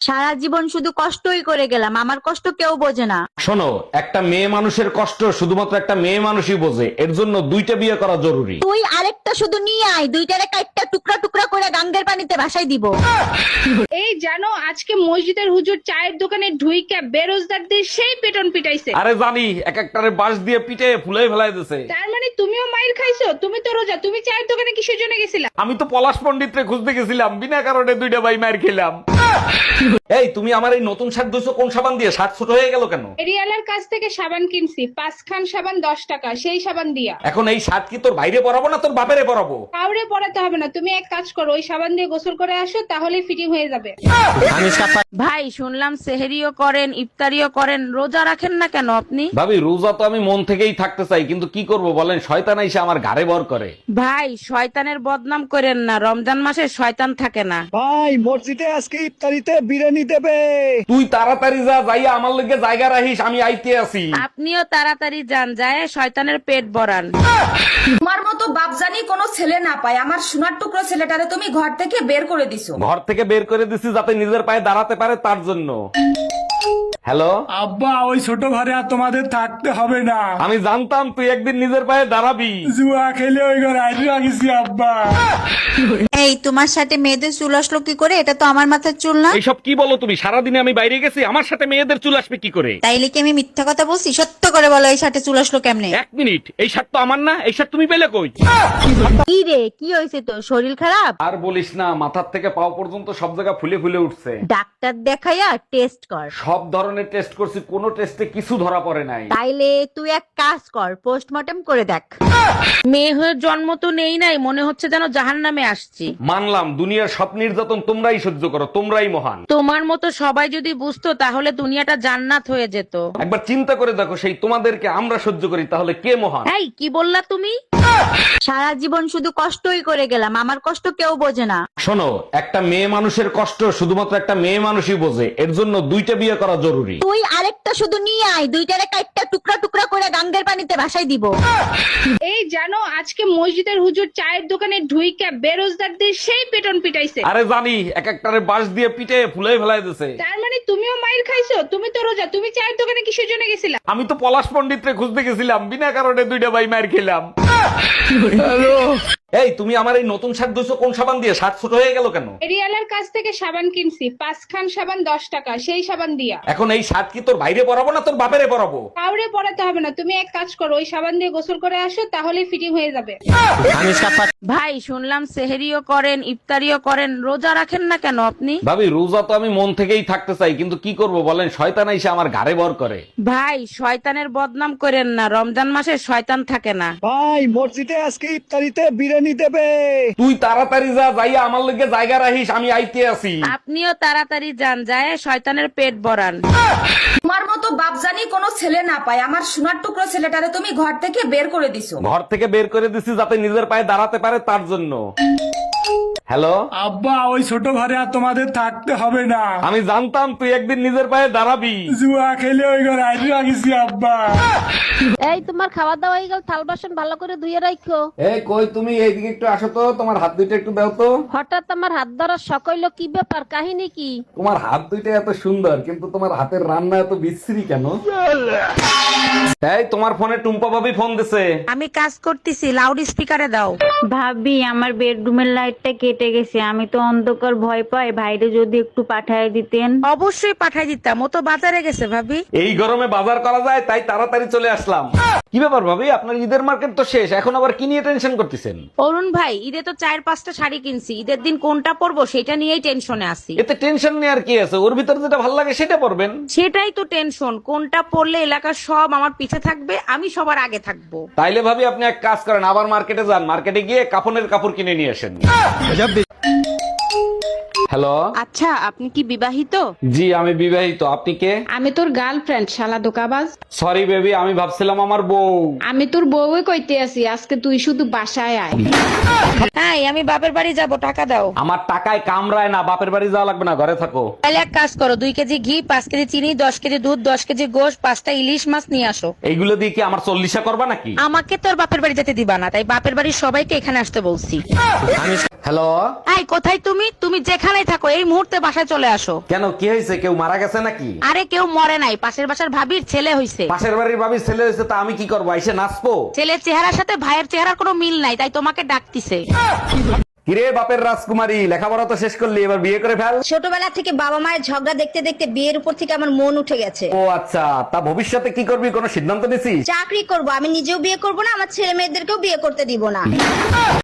সারা জীবন শুধু কষ্টই করে গেলাম, আমার কষ্ট কেউ বোঝে না। শোনো, একটা মেয়ে মানুষের কষ্ট শুধুমাত্র একটা মেয়ে মানুষই বোঝে, এর জন্য দুইটা বিয়ে করা জরুরি। তুই আরেকটা শুধু নিয়ে আয়, দুইটারে কাটটা টুকরা টুকরা করে গাঙ্গের পানিতে ভাসাই দিব। এই জানো আজকে মসজিদের হুজুর চায়ের দোকানে ঢুইকা বেরোজগারদের সেই পেটন পিটাইছে। আরে জানি, এক একটারে বাঁশ দিয়ে পিটে ফুলাই ফেলাই দিছে। তার মানে তুমিও মাইর খাইছো? তুমি তো রোজা, তুমি চায়ের দোকানে কিসের জন্য গেছিলা? আমি তো পলাশ পণ্ডিতরে খুঁজতে গেছিলাম, বিনা কারণে দুইটা ভাই মার খেলাম। এই তুমি আমার এই নতুন শার্ট ধুইছো কোন সাবান দিয়ে? শার্ট ছোট হয়ে গেল কেন? এরিয়ালার কাছ থেকে সাবান কিনছি, 5 খান সাবান 10 টাকা, সেই সাবান দিয়া। এখন এই শার্ট কি তোর বাইরে পরাবো না তোর বাপেরে পরাবো? কাউরে পড়াতে হবে না, তুমি এক কাজ করো, ওই সাবান দিয়ে গোসল করে আসো, তাহলেই ফিটিং হয়ে যাবে। ভাই শুনলাম সেহেরিও করেন, ইফতারিও করেন, রোজা রাখেন না কেন আপনি? ভাবি রোজা তো আমি মন থেকেই থাকতে চাই, কিন্তু কি করব বলেন, শয়তান এসে আমার ঘাড়ে ভর করে। ভাই শয়তানের বদনাম করেন না, রমজান মাসে শয়তান থাকে না। ভাই মসজিদে আজকে ইফতারিতে বিরিয়ানি দেবে। তুই তাড়াতাড়ি যা, যাইয়া আমার লগে জায়গা রাখিস, আমি আইতে আছি। আপনিও তাড়াতাড়ি যান, যায় শয়তানের পেট ভরান। তোমার মতো বাপজানি কোনো ছেলে না পায়, আমার সোনার টুকরো ছেলেটারে তুমি ঘর থেকে বের করে দিছো। ঘর থেকে বের করে দিছি যাতে নিজের পায়ে দাঁড়াতে পারে, তার জন্য। হ্যালো আব্বা, ওই ছোট ঘরে আর তোমাদের থাকতে হবে না। আমি জানতাম তুই একদিন নিজের পায়ে দাঁড়াবি। জুয়া খেলে ওই ঘরে আইসা গেছি আব্বা। এই তোমার সাথে মেয়েদের চুল আসলো কি করে? এটা তো আমার মাথার চুল না। এইসব কি বলো তুমি? সারাদিনে আমি বাইরে গেছি, আমার সাথে মেয়েদের চুল আসবে কি করে? তাইলে কি আমি মিথ্যা কথা বলছি? সত্য করে বলো, এই সাথে চুল আসলো কেমনে? এক মিনিট, এই শার্ট তো আমার না, এই শার্ট তুমি পেলে কই? কি রে, কি হয়েছে তোর? শরীর খারাপ? আর বলিস না, মাথার থেকে পাও পর্যন্ত সব জায়গা ফুলে ফুলে উঠছে। ডাক্তার দেখাইয়া টেস্ট কর। সব ধরনের টেস্ট করছি, কোনো টেস্টে কিছু ধরা পড়ে নাই। তাইলে তুই এক কাজ কর, পোস্টমর্টেম করে দেখ। মেয়ে হয়ে জন্ম তো নেই নাই, মনে হচ্ছে যেন জাহান্নামে আসছি। মানলাম দুনিয়ার সব নির্যাতন তোমরাই সহ্য করো, তোমরাই মহান। তোমার মতো সবাই যদি বুঝতো তাহলে দুনিয়াটা জান্নাত হয়ে যেত। একবার চিন্তা করে দেখো, সেই তোমাদেরকে আমরা সহ্য করি, তাহলে কে মহান? এই কি বললা তুমি? সারা জীবন শুধু কষ্টই করে গেলাম, আমার কষ্ট কেউ বোঝে না। শোনো, একটা মেয়ে মানুষের কষ্ট শুধুমাত্র একটা মেয়ে মানুষই বোঝে, এর জন্য দুইটা বিয়ে করা জরুরি। তুই আরেকটা শুধু নিয়ে আয়, দুইটারে কাটটা টুকরা টুকরা করে গাঙ্গের পানিতে ভাসাই দিব। এই জানো আজকে মসজিদের হুজুর চায়ের দোকানে ঢুইকা বেরোজগারদের সেই পেটন পিটাইছে। আরে জানি, এক একটারে বাঁশ দিয়ে পিটে ফুলাই ফেলাই দিছে। তার মানে তুমিও মাইর খাইছো? তুমি তো রোজা, তুমি চায়ের দোকানে কিসের জন্য গেছিলা? আমি তো পলাশ পণ্ডিতরে খুঁজতে গেছিলাম, বিনা কারণে দুইটা ভাই মার খেলাম। এই তুমি আমার এই নতুন শার্ট ধুইছো কোন সাবান দিয়ে? শার্ট ছোট হয়ে গেল কেন? এরিয়ালার কাছ থেকে সাবান কিনছি, 5 খান সাবান 10 টাকা, সেই সাবান দিয়া। এখন এই শার্ট কি তোর বাইরে পরাবো না তোর বাপেরে পরাবো? কাউরে পড়াতে হবে না, তুমি এক কাজ করো, ওই সাবান দিয়ে গোসল করে আসো, তাহলেই ফিটিং হয়ে যাবে। ভাই শুনলাম সেহেরিও করেন, ইফতারিও করেন, রোজা রাখেন না কেন আপনি? ভাবি রোজা তো আমি মন থেকেই থাকতে চাই, কিন্তু কি করব বলেন, শয়তান এসে আমার ঘাড়ে ভর করে। ভাই শয়তানের বদনাম করেন না, রমজান মাসে শয়তান থাকে না। ভাই মসজিদে আজকে ইফতারিতে বিরিয়ানি দেবে। তুই তাড়াতাড়ি যা, যাইয়া আমার লগে জায়গা রাখিস, আমি আইতে আছি। আপনিও তাড়াতাড়ি যান, যায় শয়তানের পেট ভরান। তোমার মতো বাপজানি কোনো ছেলে না পায়, আমার সোনার টুকরো ছেলেটারে তুমি ঘর থেকে বের করে দিছো। ঘর থেকে বের করে দিছি যাতে নিজের পায়ে দাঁড়াতে পারে, তার জন্য। হ্যালো আব্বা, ওই ছোট ঘরে আর তোমাদের থাকতে হবে না। আমি জানতাম তুই একদিন নিজের পায়ে দাঁড়াবি। জুয়া খেলে ওই ঘরে আইসা গেছি আব্বা। এই তোমার খাওয়া দাওয়া হয়ে গেল, থাল বাসন ভালো করে ধুয়ে রাখো। এই কই তুমি, এইদিকে একটু আসো তো, তোমার হাত দুইটা একটু দাও তো। হঠাৎ আমার হাত ধরার শখ হইলো, কি ব্যাপার, কাহিনী কি? তোমার হাত দুইটা এত সুন্দর, কিন্তু তোমার হাতের রান্না এত বিশ্রী কেন? এই তোমার ফোনে টুম্পা ভাবি ফোন দিছে। আমি কাজ করতেছি, লাউড স্পিকারে দাও। ভাবি আমার বেডরুমের লাইটটা কেটে গেছে, আমি তো অন্ধকার ভয় পাই, ভাইরে যদি একটু পাঠায় দিতেন। অবশ্যই পাঠাই দিতাম, ও তো বাজারে গেছে ভাবি। এই গরমে বাজার করা যায় তাই তাড়াতাড়ি চলে আসলাম। কি ব্যাপার ভাবি, আপনার ঈদের মার্কেট তো শেষ, এখন আবার কি নিয়ে টেনশন করতেছেন? অরুণ ভাই, ঈদে তো 4-5টা শাড়ি কিনছি, ঈদের দিন কোনটা পরবো সেটা নিয়েই টেনশনে আছি। এতে টেনশন নেওয়ার কি আছে, ওর ভিতরে যেটা ভালো লাগে সেটা পরবেন। সেটাই তো টেনশন, কোনটা পরলে এলাকার সব আমার পিছে থাকবে, আমি সবার আগে থাকবো। তাইলে ভাবি আপনি এক কাজ করেন, আবার মার্কেটে যান, মার্কেটে গিয়ে কাফনের কাপড় কিনে নিয়ে আসেন। হ্যালো আচ্ছা, আপনি কি বিবাহিত? জি আমি বিবাহিত, আপনি কে? আমি তোর গার্লফ্রেন্ড, শালা দোকাবাজ। সরি বেবি, আমি ভাবছিলাম আমার বউ। আমি তোর বউই কইতে আছি, আজকে তুই শুধু বাসায় আয়। হ্যাঁ, আমি বাপের বাড়ি যাব, টাকা দাও। আমার টাকায় কামড়ায় না, বাপের বাড়ি যাওয়া লাগবে না, ঘরে থাকো। তাহলে এক কাজ করো, 2 কেজি ঘি, 5 কেজি চিনি, 10 কেজি দুধ, 10 কেজি গোশ, 5টা ইলিশ মাছ নিয়ে আসো। এইগুলো দিয়ে কি আমার 40 করবা নাকি? আমাকে তোর বাপের বাড়ি যেতে দিবা না, তাই বাপের বাড়ির সবাইকে এখানে আসতে বলছি। হ্যালো এই কোথায় তুমি? তুমি যেখানে এখানেই থাকো, এই মুহূর্তে বাসায় চলে আসো। কেন, কি হয়েছে? কেউ মারা গেছে নাকি? আরে কেউ মরে নাই, পাশের বাসার ভাবির ছেলে হইছে। পাশের বাড়ির ভাবির ছেলে হয়েছে, তা আমি কি করবো? এসে নাচবো? ছেলের চেহারার সাথে ভাইয়ের চেহারার কোনো মিল নাই, তাই তোমাকে ডাকতিছে। কিরে বাপের রাজকুমারী, লেখাপড়া তো শেষ করলি, এবার বিয়ে করে ফেল। ছোটবেলা থেকে বাবা মায়ের ঝগড়া দেখতে দেখতে বিয়ের উপর থেকে আমার মন উঠে গেছে। ও আচ্ছা, তা ভবিষ্যতে কি করবি, কোনো সিদ্ধান্ত নিছিস? চাকরি করব, আমি নিজেও বিয়ে করব না, আমার ছেলে মেয়েদেরকেও বিয়ে করতে দিব না।